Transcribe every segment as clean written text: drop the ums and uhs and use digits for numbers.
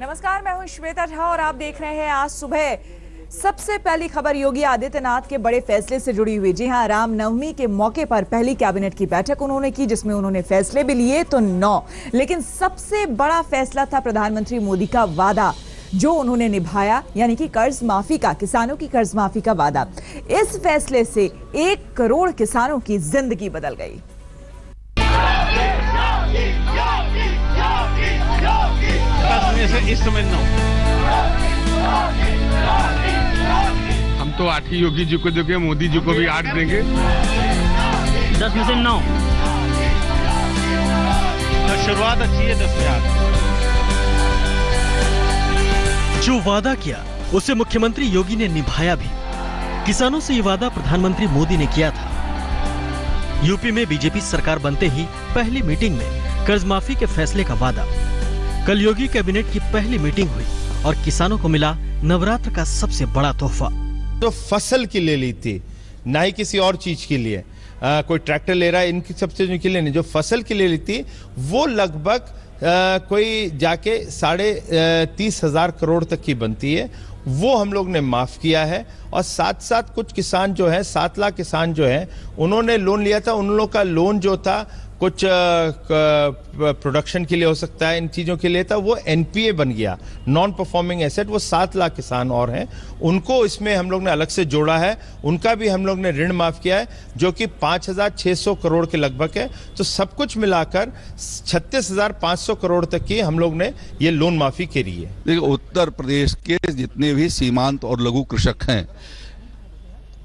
नमस्कार, मैं हूं श्वेता झा और आप देख रहे हैं आज सुबह। सबसे पहली खबर योगी आदित्यनाथ के बड़े फैसले से जुड़ी हुई। जी हां, रामनवमी के मौके पर पहली कैबिनेट की बैठक उन्होंने की, जिसमें उन्होंने फैसले भी लिए तो 9, लेकिन सबसे बड़ा फैसला था प्रधानमंत्री मोदी का वादा जो उन्होंने निभाया, यानी कि कर्ज माफी का, किसानों की कर्ज माफी का वादा। इस फैसले से 1 करोड़ किसानों की जिंदगी बदल गई। इस समय 9 हम तो 8 ही योगी जी को देंगे, मोदी जी को भी 8 देंगे। 10 में से 9 तो शुरुआत अच्छी है। 10 में 8। जो वादा किया उसे मुख्यमंत्री योगी ने निभाया भी। किसानों से ये वादा प्रधानमंत्री मोदी ने किया था। यूपी में बीजेपी सरकार बनते ही पहली मीटिंग में कर्ज माफी के फैसले का वादा। कल योगी कैबिनेट की पहली मीटिंग हुई और किसानों को मिला नवरात्र का सबसे बड़ा तोहफा। तो फसल के लिए ली थी, ना ही किसी और चीज के लिए। कोई ट्रैक्टर ले रहा है, इनकी सब चीजों के लिए नहीं। जो फसल के लिए ली थी वो लगभग कोई जाके 30,500 करोड़ तक की बनती है। वो हम लोग ने माफ किया है। और साथ साथ कुछ किसान जो है, 7 लाख किसान जो है, उन्होंने लोन लिया था। उन लोगों का लोन जो था कुछ प्रोडक्शन के लिए हो सकता है, इन चीजों के लिए था, वो एनपीए बन गया, नॉन परफॉर्मिंग एसेट। वो 7 लाख किसान और हैं, उनको इसमें हम लोग ने अलग से जोड़ा है। उनका भी हम लोग ने ऋण माफ किया है, जो कि 5,600 करोड़ के लगभग है। तो सब कुछ मिलाकर 36,500 करोड़ तक की हम लोग ने ये लोन माफी करी है। देखिए, उत्तर प्रदेश के जितने भी सीमांत और लघु कृषक हैं,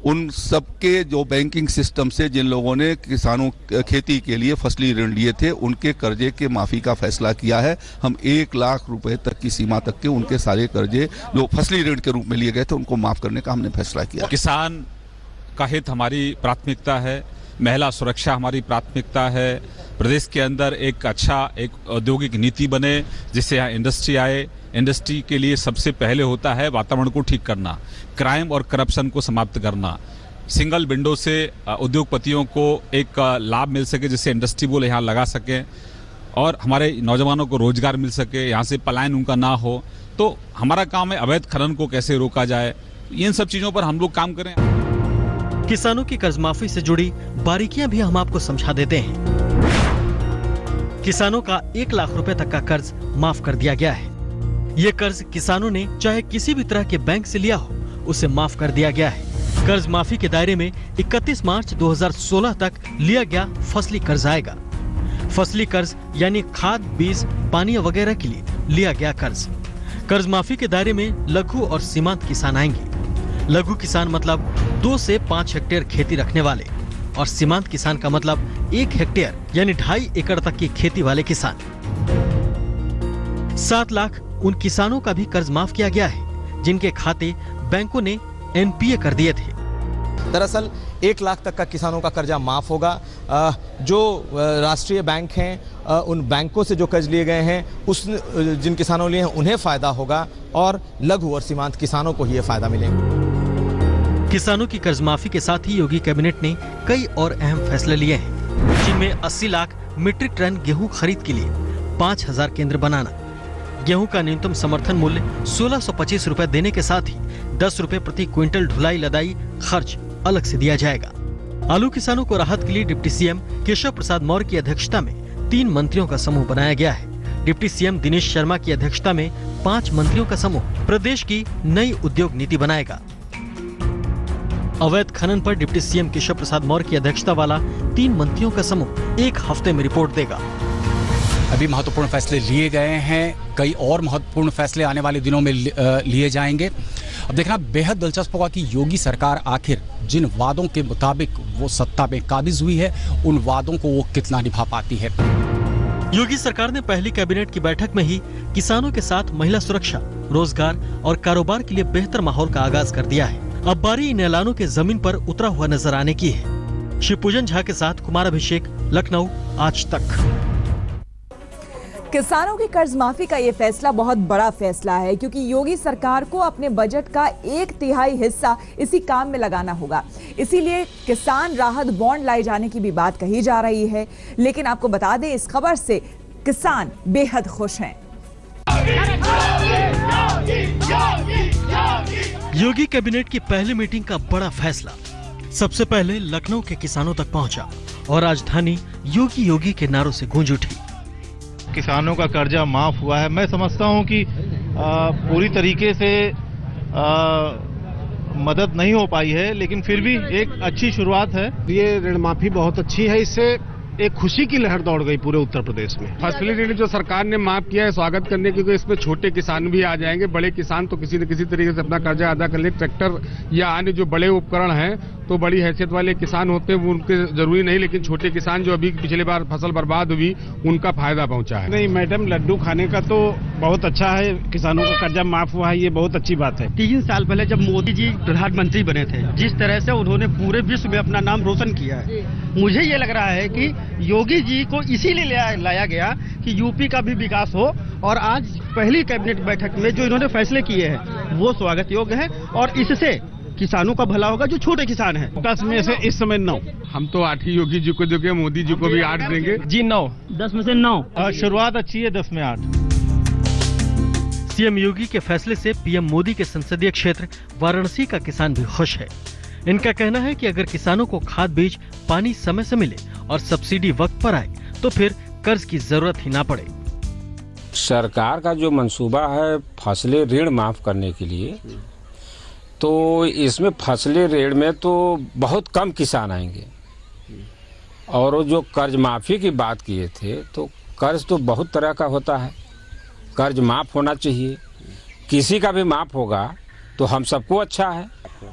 उन सबके जो बैंकिंग सिस्टम से जिन लोगों ने किसानों खेती के लिए फसली ऋण लिए थे, उनके कर्जे के माफी का फैसला किया है। हम 1 लाख रुपए तक की सीमा तक के उनके सारे कर्जे जो फसली ऋण के रूप में लिए गए थे, उनको माफ करने का हमने फैसला किया। किसान का हित हमारी प्राथमिकता है, महिला सुरक्षा हमारी प्राथमिकता है। प्रदेश के अंदर एक औद्योगिक नीति बने जिससे यहाँ इंडस्ट्री आए। इंडस्ट्री के लिए सबसे पहले होता है वातावरण को ठीक करना, क्राइम और करप्शन को समाप्त करना, सिंगल विंडो से उद्योगपतियों को एक लाभ मिल सके जिससे इंडस्ट्री वो यहाँ लगा सकें और हमारे नौजवानों को रोजगार मिल सके, यहाँ से पलायन उनका ना हो। तो हमारा काम है अवैध खनन को कैसे रोका जाए, इन सब चीजों पर हम लोग काम करें। किसानों की कर्ज माफी से जुड़ी बारीकियां भी हम आपको समझा देते हैं। किसानों का 1 लाख रुपए तक का कर्ज माफ कर दिया गया है। ये कर्ज किसानों ने चाहे किसी भी तरह के बैंक से लिया हो, उसे माफ कर दिया गया है। कर्ज माफी के दायरे में 31 मार्च 2016 तक लिया गया फसली कर्ज आएगा। फसली कर्ज यानी खाद, बीज, पानी वगैरह के लिए लिया गया कर्ज। कर्ज माफी के दायरे में लघु और सीमांत किसान आएंगे। लघु किसान मतलब 2 से 5 हेक्टेयर खेती रखने वाले, और सीमांत किसान का मतलब 1 हेक्टेयर यानी 2.5 एकड़ तक की खेती वाले किसान। 7 लाख उन किसानों का भी कर्ज माफ किया गया है जिनके खाते बैंकों ने एनपीए कर दिए थे। दरअसल 1 लाख तक का किसानों का कर्जा माफ होगा। जो राष्ट्रीय बैंक हैं, उन बैंकों से जो कर्ज लिए गए हैं, जिन किसानों लिए हैं उन्हें फायदा होगा, और लघु और सीमांत किसानों को ही ये फायदा मिलेगा। किसानों की कर्ज माफी के साथ ही योगी कैबिनेट ने कई और अहम फैसले लिए हैं, जिनमें 80 लाख मीट्रिक टन गेहूं खरीद के लिए 5,000 केंद्र बनाना, गेहूं का न्यूनतम समर्थन मूल्य 1625 रुपए देने के साथ ही 10 रुपए प्रति क्विंटल ढुलाई लदाई खर्च अलग से दिया जाएगा। आलू किसानों को राहत के लिए डिप्टी सीएम केशव प्रसाद मौर्य की अध्यक्षता में 3 मंत्रियों का समूह बनाया गया है। डिप्टी सीएम दिनेश शर्मा की अध्यक्षता में 5 मंत्रियों का समूह प्रदेश की नई उद्योग नीति बनाएगा। अवैध खनन पर डिप्टी सीएम केशव प्रसाद मौर्य की अध्यक्षता वाला 3 मंत्रियों का समूह 1 हफ्ते में रिपोर्ट देगा। अभी महत्वपूर्ण फैसले लिए गए हैं, कई और महत्वपूर्ण फैसले आने वाले दिनों में लिए जाएंगे। अब देखना बेहद दिलचस्प होगा कि योगी सरकार आखिर जिन वादों के मुताबिक वो सत्ता में काबिज हुई है, उन वादों को वो कितना निभा पाती है। योगी सरकार ने पहली कैबिनेट की बैठक में ही किसानों के साथ महिला सुरक्षा, रोजगार और कारोबार के लिए बेहतर माहौल का आगाज कर दिया है। अब बारी इन ऐलानों के जमीन पर उतरा हुआ नजर आने की है। शिवपूजन झा के साथ कुमार अभिषेक, लखनऊ, आज तक। किसानों की कर्ज माफी का ये फैसला बहुत बड़ा फैसला है, क्योंकि योगी सरकार को अपने बजट का 1/3 हिस्सा इसी काम में लगाना होगा। इसीलिए किसान राहत बॉन्ड लाए जाने की भी बात कही जा रही है। लेकिन आपको बता दें, इस खबर से किसान बेहद खुश हैं। योगी कैबिनेट की पहली मीटिंग का बड़ा फैसला सबसे पहले लखनऊ के किसानों तक पहुंचा और राजधानी योगी के नारों से गूंज उठी। किसानों का कर्जा माफ हुआ है। मैं समझता हूं कि पूरी तरीके से मदद नहीं हो पाई है, लेकिन फिर भी एक अच्छी शुरुआत है। ये ऋण माफी बहुत अच्छी है, इससे एक खुशी की लहर दौड़ गई पूरे उत्तर प्रदेश में। फसली ऋण जो सरकार ने माफ किया है, स्वागत करने क्योंकि इसमें छोटे किसान भी आ जाएंगे। बड़े किसान तो किसी न किसी तरीके से अपना कर्जा अदा कर ले। ट्रैक्टर या अन्य जो बड़े उपकरण हैं तो बड़ी हैसियत वाले किसान होते हैं, वो उनके जरूरी नहीं, लेकिन छोटे किसान जो अभी पिछले बार फसल बर्बाद हुई उनका फायदा पहुंचा है। नहीं मैडम, लड्डू खाने का तो बहुत अच्छा है। किसानों का कर्जा माफ हुआ है, ये बहुत अच्छी बात है। 3 साल पहले जब मोदी जी प्रधानमंत्री बने थे, जिस तरह से उन्होंने पूरे विश्व में अपना नाम रोशन किया है, मुझे ये लग रहा है कि योगी जी को इसीलिए लाया गया कि यूपी का भी विकास हो। और आज पहली कैबिनेट बैठक में जो इन्होंने फैसले किए हैं वो स्वागत योग्य है और इससे किसानों का भला होगा जो छोटे किसान हैं। 10 में से इस समय 9। हम तो 8 ही योगी जी को देंगे, मोदी जी को भी 8 देंगे। जी 9। 10 में से 9। शुरुआत अच्छी है, 10 में 8। सीएम योगी के फैसले से पीएम मोदी के संसदीय क्षेत्र वाराणसी का किसान भी खुश है। इनका कहना है कि अगर किसानों को खाद बीज पानी समय से मिले और सब्सिडी वक्त पर आए तो फिर कर्ज की जरूरत ही ना पड़े। सरकार का जो मंसूबा है फसली ऋण माफ करने के लिए, तो इसमें फसली ऋण में तो बहुत कम किसान आएंगे। और वो जो कर्ज माफी की बात किए थे, तो कर्ज तो बहुत तरह का होता है, कर्ज माफ होना चाहिए। किसी का भी माफ होगा तो हम सबको अच्छा है।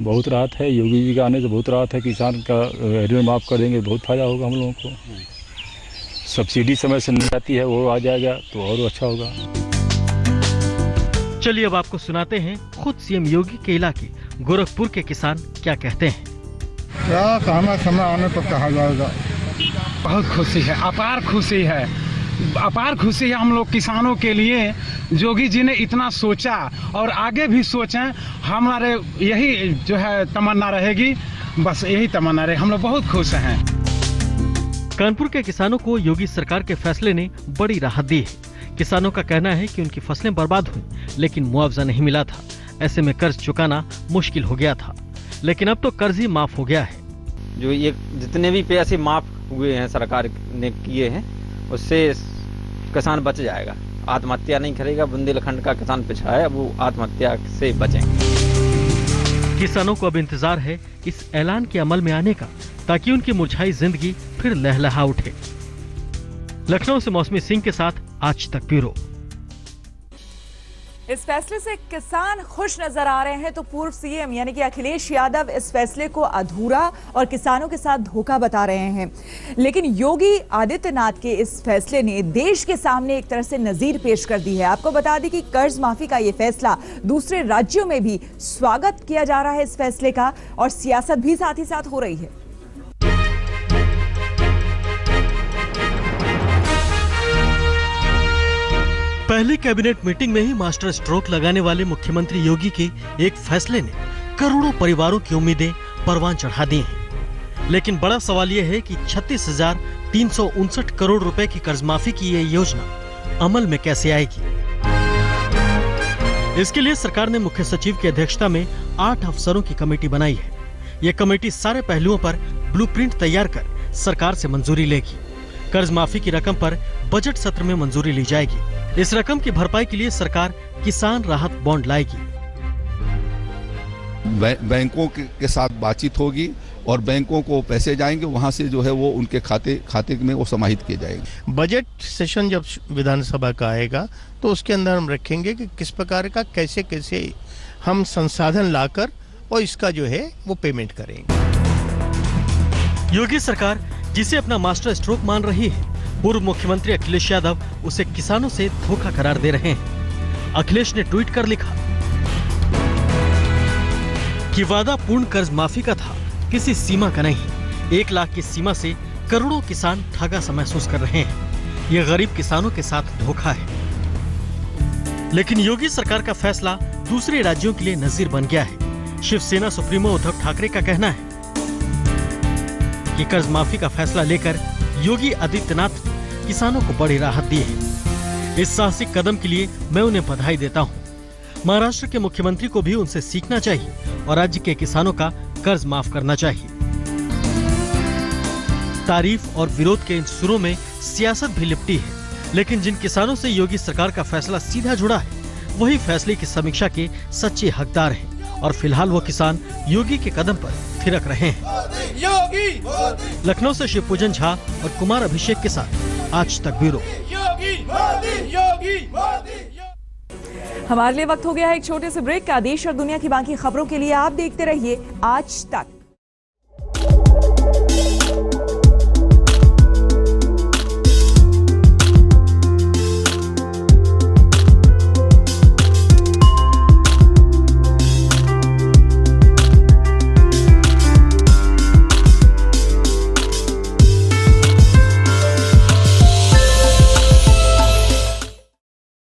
बहुत राहत है, योगी जी का आने से बहुत राहत है। किसान का ऋण माफ कर देंगे, बहुत फायदा होगा हम लोगों को। सब्सिडी समय से नहीं आती है, वो आ जाएगा तो और अच्छा होगा। चलिए अब आपको सुनाते हैं खुद सीएम योगी के इलाके गोरखपुर के किसान क्या कहते हैं। क्या कहना, समय आने पर कहा जाएगा। बहुत खुशी है, अपार खुशी है, अपार खुशी है हम लोग किसानों के लिए। योगी जी ने इतना सोचा और आगे भी सोचें, हमारे यही जो है तमन्ना रहेगी, बस यही तमन्ना रहे। हम लोग बहुत खुश हैं। कानपुर के किसानों को योगी सरकार के फैसले ने बड़ी राहत दी है। किसानों का कहना है कि उनकी फसलें बर्बाद हुई, लेकिन मुआवजा नहीं मिला था। ऐसे में कर्ज चुकाना मुश्किल हो गया था, लेकिन अब तो कर्ज ही माफ हो गया है। जो ये जितने भी पैसे माफ हुए हैं सरकार ने किए हैं, उससे किसान बच जाएगा, आत्महत्या नहीं करेगा। बुंदेलखंड का किसान पिछड़ा है, वो आत्महत्या से बचेंगे। किसानों को अब इंतजार है इस ऐलान के अमल में आने का, ताकि उनकी मुरझाई जिंदगी फिर लहलहा उठे। लखनऊ से मौसमी सिंह के साथ आज तक ब्यूरो। इस फैसले से किसान खुश नजर आ रहे हैं, तो पूर्व सीएम यानी कि अखिलेश यादव इस फैसले को अधूरा और किसानों के साथ धोखा बता रहे हैं। लेकिन योगी आदित्यनाथ के इस फैसले ने देश के सामने एक तरह से नजीर पेश कर दी है। आपको बता दें कि कर्ज माफी का ये फैसला दूसरे राज्यों में भी स्वागत किया जा रहा है इस फैसले का, और सियासत भी साथ ही साथ हो रही है। पहली कैबिनेट मीटिंग में ही मास्टर स्ट्रोक लगाने वाले मुख्यमंत्री योगी के एक फैसले ने करोड़ों परिवारों की उम्मीदें परवान चढ़ा दी हैं। लेकिन बड़ा सवाल यह है कि 36,359 करोड़ रुपए की कर्ज माफी की ये योजना अमल में कैसे आएगी। इसके लिए सरकार ने मुख्य सचिव की अध्यक्षता में 8 अफसरों की कमेटी बनाई है। ये कमेटी सारे पहलुओं पर ब्लूप्रिंट तैयार कर सरकार से मंजूरी लेगी। कर्ज माफी की रकम पर बजट सत्र में मंजूरी ली जाएगी। इस रकम की भरपाई के लिए सरकार किसान राहत बॉन्ड लाएगी। बैंकों के साथ बातचीत होगी और बैंकों को पैसे जाएंगे, वहां से जो है वो उनके खाते में वो समाहित किए जाएंगे। बजट सेशन जब विधानसभा का आएगा तो उसके अंदर हम रखेंगे कि किस प्रकार का कैसे हम संसाधन लाकर और इसका जो है वो पेमेंट करेंगे। योगी सरकार जिसे अपना मास्टर स्ट्रोक मान रही है, पूर्व मुख्यमंत्री अखिलेश यादव उसे किसानों से धोखा करार दे रहे हैं। अखिलेश ने ट्वीट कर लिखा कि वादा पूर्ण कर्ज माफी का था, किसी सीमा का नहीं। 1 लाख की सीमा से करोड़ों किसान ठगा सा महसूस कर रहे हैं। यह गरीब किसानों के साथ धोखा है। लेकिन योगी सरकार का फैसला दूसरे राज्यों के लिए नजीर बन गया है। शिवसेना सुप्रीमो उद्धव ठाकरे का कहना है कि कर्ज माफी का फैसला लेकर योगी आदित्यनाथ ने किसानों को बड़ी राहत दी है। इस साहसिक कदम के लिए मैं उन्हें बधाई देता हूं। महाराष्ट्र के मुख्यमंत्री को भी उनसे सीखना चाहिए और राज्य के किसानों का कर्ज माफ करना चाहिए। तारीफ और विरोध के इन सुरों में सियासत भी लिपटी है, लेकिन जिन किसानों से योगी सरकार का फैसला सीधा जुड़ा है, वही फैसले की समीक्षा के सच्चे हकदार हैं और फिलहाल वो किसान योगी के कदम पर थिरक रहे हैं। लखनऊ से शिवपूजन झा और कुमार अभिषेक के साथ आज तक ब्यूरो। हमारे लिए वक्त हो गया है एक छोटे से ब्रेक का। देश और दुनिया की बाकी खबरों के लिए आप देखते रहिए आज तक।